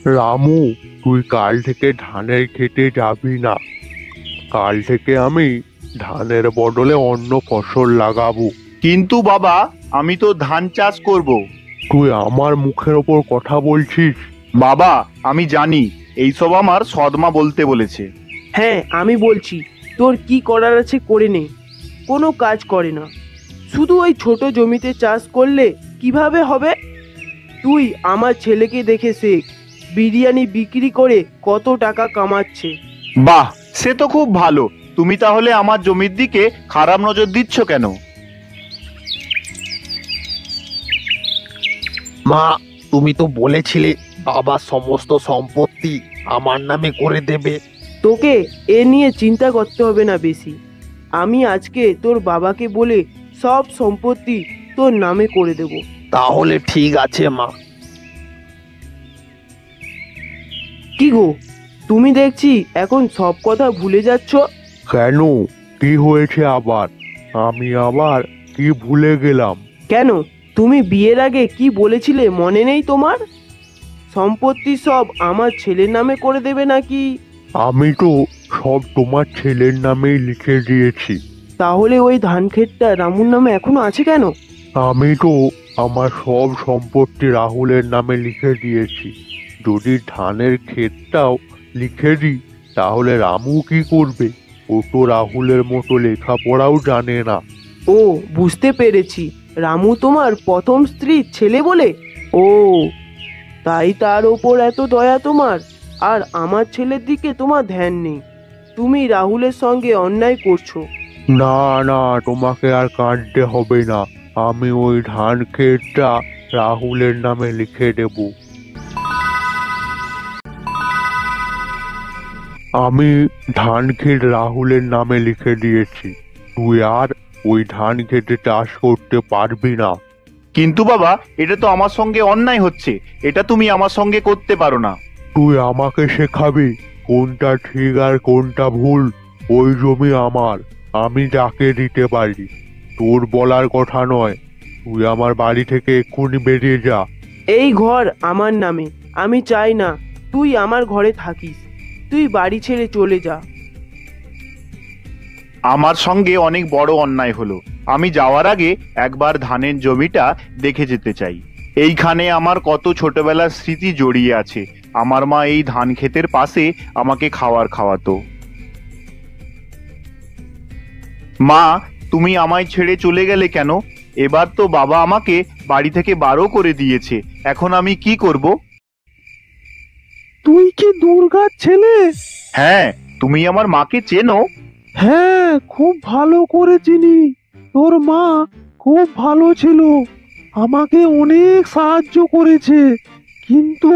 রামু, তুই কাল থেকে ধানের খেতে যাবি না। কাল থেকে আমি ধানের বদলে অন্য ফসল লাগাবো। কিন্তু বাবা, আমি তো ধান চাষ করব। তুই আমার মুখের ওপর কথা বলছিস? বাবা, আমি জানি এইসব আমার সৎমা বলতে বলেছে। হ্যাঁ, আমি বলছি, তোর কি করার আছে করে নে। কোনো কাজ করে না, শুধু ওই ছোট জমিতে চাষ করলে কিভাবে হবে? তুই আমার ছেলেকে দেখে শেখ, বিরিয়ানি বিক্রি করে কত টাকা কামাচ্ছে। বাহ, সে তো খুব ভালো। তুমি তাহলে আমার জমির দিকে খারাপ নজর দিচ্ছ কেন? মা, তুমি তো বলেছিলে বাবা সমস্ত সম্পত্তি আমার নামে করে দেবে। তোকে এ নিয়ে চিন্তা করতে হবে না বেশি। আমি আজকে তোর বাবাকে বলে সব সম্পত্তি তোর নামে করে দেব। তাহলে ঠিক আছে মা। কি গো, তুমি দেখছি এখন সব কথা ভুলে যাচ্ছ। কেন? কি হয়েছে আবার? আমি আবার কি ভুলে গেলাম? কেন, তুমি বিয়ের আগে কি বলেছিলে মনে নেই তোমার? সম্পত্তি সব আমার ছেলের নামে করে দেবে নাকি? আমি তো সব তোমার ছেলের নামেই লিখে দিয়েছি। তাহলে ওই ধান ক্ষেতটা রামুর নামে এখনো আছে কেন? আমি তো আমার সব সম্পত্তি রাহুলের নামে লিখে দিয়েছি। যদি ধানের ক্ষেতটাও লিখে দিই তাহলে রামু কি করবে? ও তো রাহুলের মতো লেখাপড়াও জানে না। ও, বুঝতে পেরেছি, রামু তোমার প্রথম স্ত্রীর ছেলে বলে। ও, তাই তার ওপর এত দয়া তোমার। আর আমার ছেলের দিকে তোমার ধ্যান নেই। তুমি রাহুলের সঙ্গে অন্যায় করছো। না না, তোমাকে আর কাঁদতে হবে না। আমি ওই ধান ক্ষেতটা রাহুলের নামে লিখে দেব। আমি ধান ক্ষেত রাহুলের নামে লিখে দিয়েছি। তুই আর ওই ধান ক্ষেতে চাষ করতে পারবি না। কিন্তু বাবা, এটা তো আমার সঙ্গে অন্যায় হচ্ছে। এটা তুমি আমার সঙ্গে করতে পারো না। তুই আমাকে শেখাবি কোনটা ঠিক আর কোনটা ভুল? ওই জমি আমার, আমি যাকে দিতে পারি। তোর বলার কথা নয়। তুই আমার বাড়ি থেকে এক্ষুনি বেরিয়ে যা। এই ঘর আমার নামে, আমি চাই না তুই আমার ঘরে থাকিস। তুই বাড়ি ছেড়ে চলে যা। আমার সঙ্গে অনেক বড় অন্যায় হলো। আমি যাওয়ার আগে একবার ধানের জমিটা দেখে যেতে চাই। এইখানে আমার কত ছোটবেলার স্মৃতি জড়িয়ে আছে। আমার মা এই ধান ক্ষেতের পাশে আমাকে খাবার খাওয়াতো। মা, তুমি আমায় ছেড়ে চলে গেলে কেন? এবার তো বাবা আমাকে বাড়ি থেকে বারও করে দিয়েছে। এখন আমি কি করব? তুই কি দুর্গার ছেলে? হ্যাঁ, তুমি আমার মাকে চেনো? হ্যাঁ, খুব ভালো করে চিনি। তোর মা খুব ভালো ছিল, আমাকে অনেক সাহায্য করেছে। কিন্তু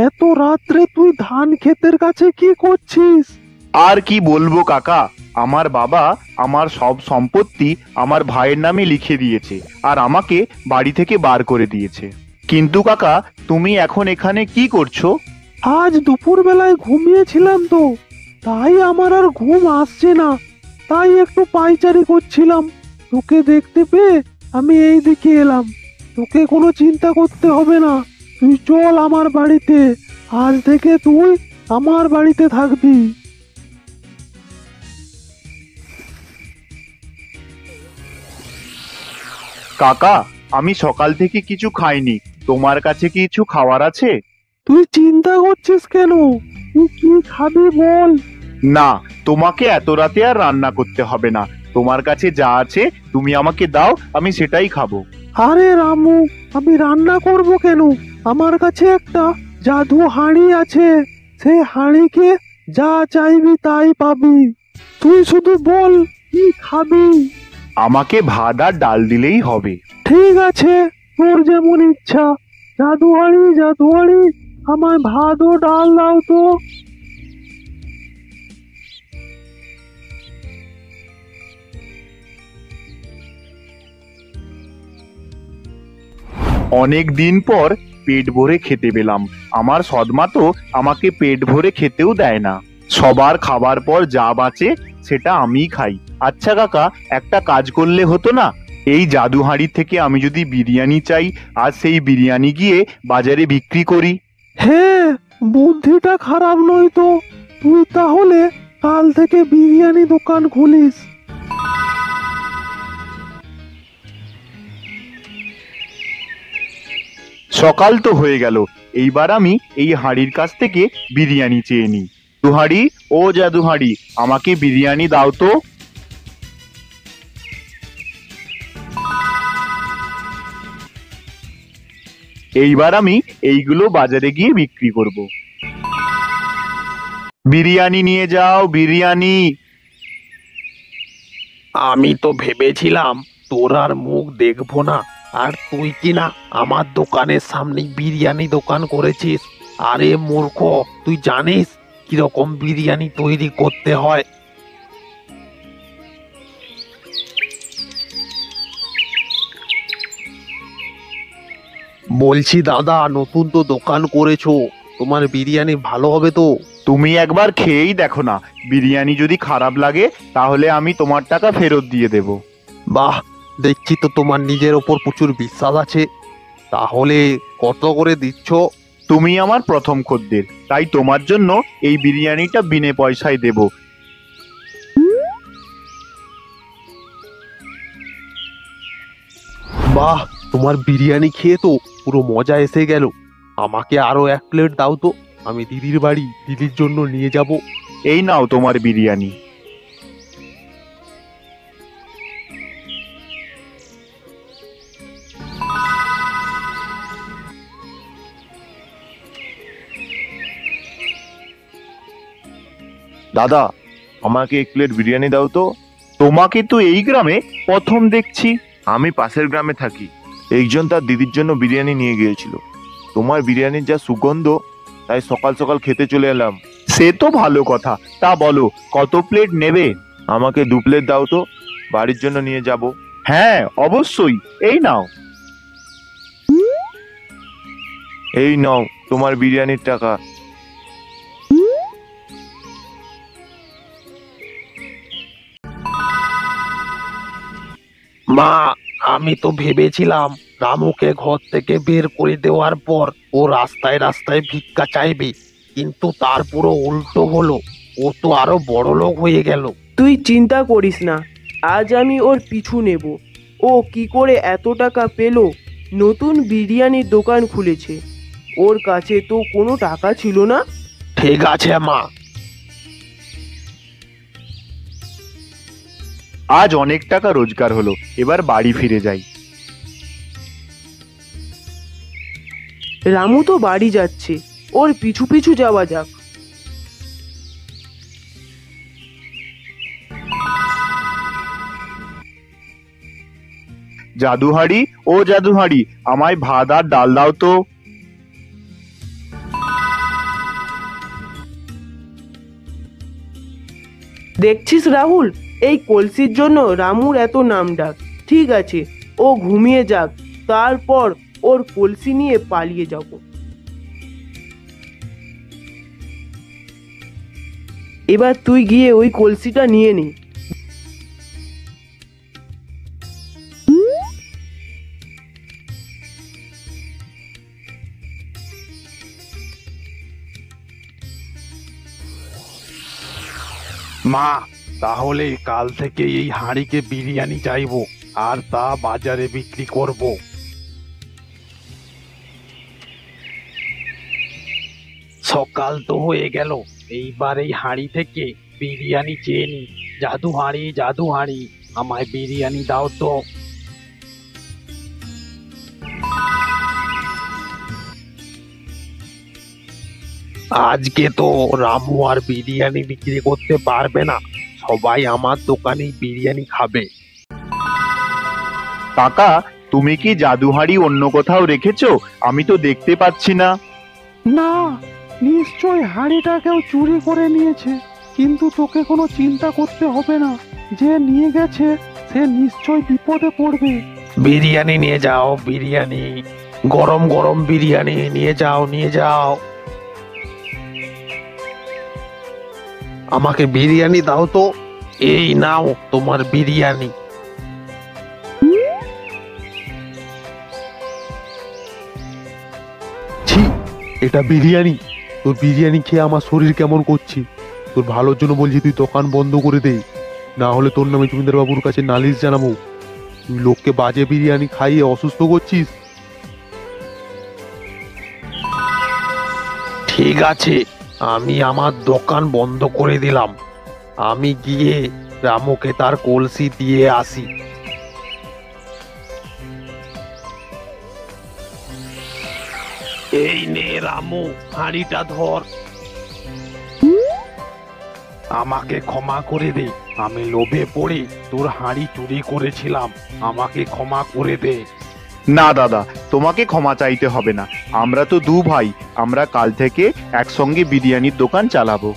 এত রাত্রে তুই ধান ক্ষেতের কাছে কি করছিস? আর কি বলবো কাকা, আমার বাবা আমার সব সম্পত্তি আমার ভাইয়ের নামে লিখে দিয়েছে আর আমাকে বাড়ি থেকে বার করে দিয়েছে। কিন্তু কাকা, তুমি এখন এখানে কি করছো? আজ দুপুর বেলায় ঘুমিয়েছিলাম তো, তাই আমার আর ঘুম আসছে না। তাই একটু পায়চারি করছিলাম। তোকে দেখতে পেয়ে আমি এই দিকে এলাম। তোকে কোনো চিন্তা করতে হবে না, তুই চল আমার বাড়িতে। আজ থেকে তুই আমার বাড়িতে থাকবি। কাকা, আমি সকাল থেকে কিছু খাইনি। তোমার কাছে কিছু খাবার আছে? তুই চিন্তা করছিস কেন? তুই কি খাবি বল? না, তোমাকে এত রাতে আর রান্না করতে হবে না। তোমার কাছে যা আছে তুমি আমাকে দাও, আমি সেটাই খাবো। আরে রামু, আমি রান্না করব কেন? আমার কাছে একটা জাদু হাঁড়ি আছে। সেই হাঁড়িকে যা চাইবি তাই পাবি। তুই শুধু বল কি খাবি। আমাকে ভাত আর ডাল দিলেই হবে। ঠিক আছে, তোর যেমন ইচ্ছা। জাদু হাঁড়ি, জাদু হাঁড়ি, আমায় ভাত ও ডাল দাও তো। অনেক দিন পর পেট ভরে খেতে পেলাম। আমার সদমা তো আমাকে পেট ভরে খেতেও দেয় না। সবার খাবার পর যা বাঁচে সেটা আমিই খাই। আচ্ছা কাকা, একটা কাজ করলে হতো না? এই জাদু হাঁড়ি থেকে আমি যদি বিরিয়ানি চাই আর সেই বিরিয়ানি গিয়ে বাজারে বিক্রি করি। হ্যাঁ, বুদ্ধিটা খারাপ নয় তো। তুই তাহলে কাল থেকে বিরিয়ানি দোকান খুলিস। সকাল তো হয়ে গেল, এইবার আমি এই হাঁড়ির কাছ থেকে বিরিয়ানি চেয়ে নিই। দুহাড়ি, ও জাদুহাড়ি, আমাকে বিরিয়ানি দাও তো। এইবার আমি এইগুলো বাজারে গিয়ে বিক্রি করব। বিরিয়ানি নিয়ে যাও, বিরিয়ানি। আমি তো ভেবেছিলাম তোর আর মুখ দেখবো না, আর তুই কিনা আমার দোকানের সামনে বিরিয়ানি দোকান করেছিস। আরে মূর্খ, তুই জানিস কিরকম বিরিয়ানি তৈরি করতে হয়? বলছি দাদা, নতুন তো দোকান করেছো, তোমার বিরিয়ানি ভালো হবে তো? তুমি একবার খেয়েই দেখো না, বিরিয়ানি যদি খারাপ লাগে তাহলে আমি তোমার টাকা ফেরত দিয়ে দেব। বাহ, দেখছি তো তোমার নিজের ওপর প্রচুর বিশ্বাস আছে। তাহলে কত করে দিচ্ছ? তুমি আমার প্রথম খদ্দের, তাই তোমার জন্য এই বিরিয়ানিটা বিনে পয়সায় দেব। বাহ, তোমার বিরিয়ানি খেয়ে তো পুরো মজা এসে গেল। আমাকে আরো 1 প্লেট দাও তো, আমি দিদির বাড়ি দিদির জন্য নিয়ে যাব। এই নাও তোমার বিরিয়ানি। দাদা, আমাকে 1 প্লেট বিরিয়ানি দাও তো। তোমাকে তো এই গ্রামে প্রথম দেখছি। আমি পাশের গ্রামে থাকি। একজন তার দিদির জন্য বিরিয়ানি নিয়ে গিয়েছিল। তোমার বিরিয়ানির যা সুগন্ধ, তাই সকাল সকাল খেতে চলে এলাম। সে তো ভালো কথা, তা বলো কত প্লেট নেবে? আমাকে 2 প্লেট দাও তো, বাড়ির জন্য নিয়ে যাব। হ্যাঁ অবশ্যই, এই নাও। এই নাও তোমার বিরিয়ানির টাকা। মা, আমি তো ভেবেছিলাম রামুকে ঘর থেকে বের করে দেওয়ার পর ও রাস্তায় রাস্তায় ভিক্ষা চাইবে, কিন্তু তার পুরো উল্টো হলো। ও তো আরো বড় লোক হয়ে গেল। তুই চিন্তা করিস না, আজ আমি ওর পিছু নেব। ও কি করে এত টাকা পেল? নতুন বিরিয়ানির দোকান খুলেছে, ওর কাছে তো কোনো টাকা ছিল না। ঠিক আছে মা। আজ অনেক টাকা রোজগার হলো, এবার বাড়ি ফিরে যাই। রামু তো বাড়ি যাচ্ছে, ওর পিছু পিছু যাওয়া যাক। জাদুহাড়ি, ও জাদুহাড়ি, আমায় ভাত আর ডাল দাও তো। দেখছিস রাহুল, এই কলসির জন্য রামুর এত নাম ডাক। ঠিক আছে, ও ঘুমিয়ে যাক, তারপর ওর কলসি নিয়ে পালিয়ে যাব। এবার তুই গিয়ে ওই কলসিটা নিয়ে নে। মা, তাহলে কাল থেকে এই হাঁড়িকে বিরিয়ানি চাইবো, আর তা বাজারে বিক্রি করব। সকাল তো হয়ে গেল, এইবার এই হাঁড়ি থেকে বিরিয়ানি চেয়ে নি। জাদু হাঁড়ি, জাদু হাঁড়ি, আমায় বিরিয়ানি দাও তো। আজকে তো রামু আর বিরিয়ানি বিক্রি করতে পারবে না, সবাই আমার দোকানেই বিরিয়ানি খাবে। কাকা, তুমি কি জাদুহাড়ি অন্য কোথাও রেখেছো? আমি তো দেখতে পাচ্ছি না। না, নিশ্চয় হাঁড়িটা কেউ চুরি করে নিয়েছে। কিন্তু তোকে কোনো চিন্তা করতে হবে না, যে নিয়ে গেছে সে নিশ্চয় বিপদে পড়বে। বিরিয়ানি নিয়ে যাও, বিরিয়ানি, গরম গরম বিরিয়ানি নিয়ে যাও, নিয়ে যাও। আমাকে বিরিয়ানি দাও তো। এই নাও তোমার বিরিয়ানি। ছি, এটা বিরিয়ানি? তোর বিরিয়ানি খেয়ে আমার শরীর কেমন করছে। তোর ভালোর জন্য বলছি, তুই দোকান বন্ধ করে দে, না হলে তোর নামে জমিদার বাবুর কাছে নালিশ জানাবো। তুই লোককে বাজে বিরিয়ানি খাইয়ে অসুস্থ করছিস। ঠিক আছে, আমি আমার দোকান বন্ধ করে দিলাম। আমি গিয়ে রামুকে তার কলসি দিয়ে আসি। এই নে রামু, হাঁড়িটা ধর। আমাকে ক্ষমা করে দে, আমি লোভে পড়ে তোর হাঁড়ি চুরি করেছিলাম। আমাকে ক্ষমা করে দে। না দাদা, তোমাকে ক্ষমা চাইতে হবে না। আমরা তো দু ভাই, আমরা কাল থেকে একসঙ্গে বিরিয়ানির দোকান চালাবো।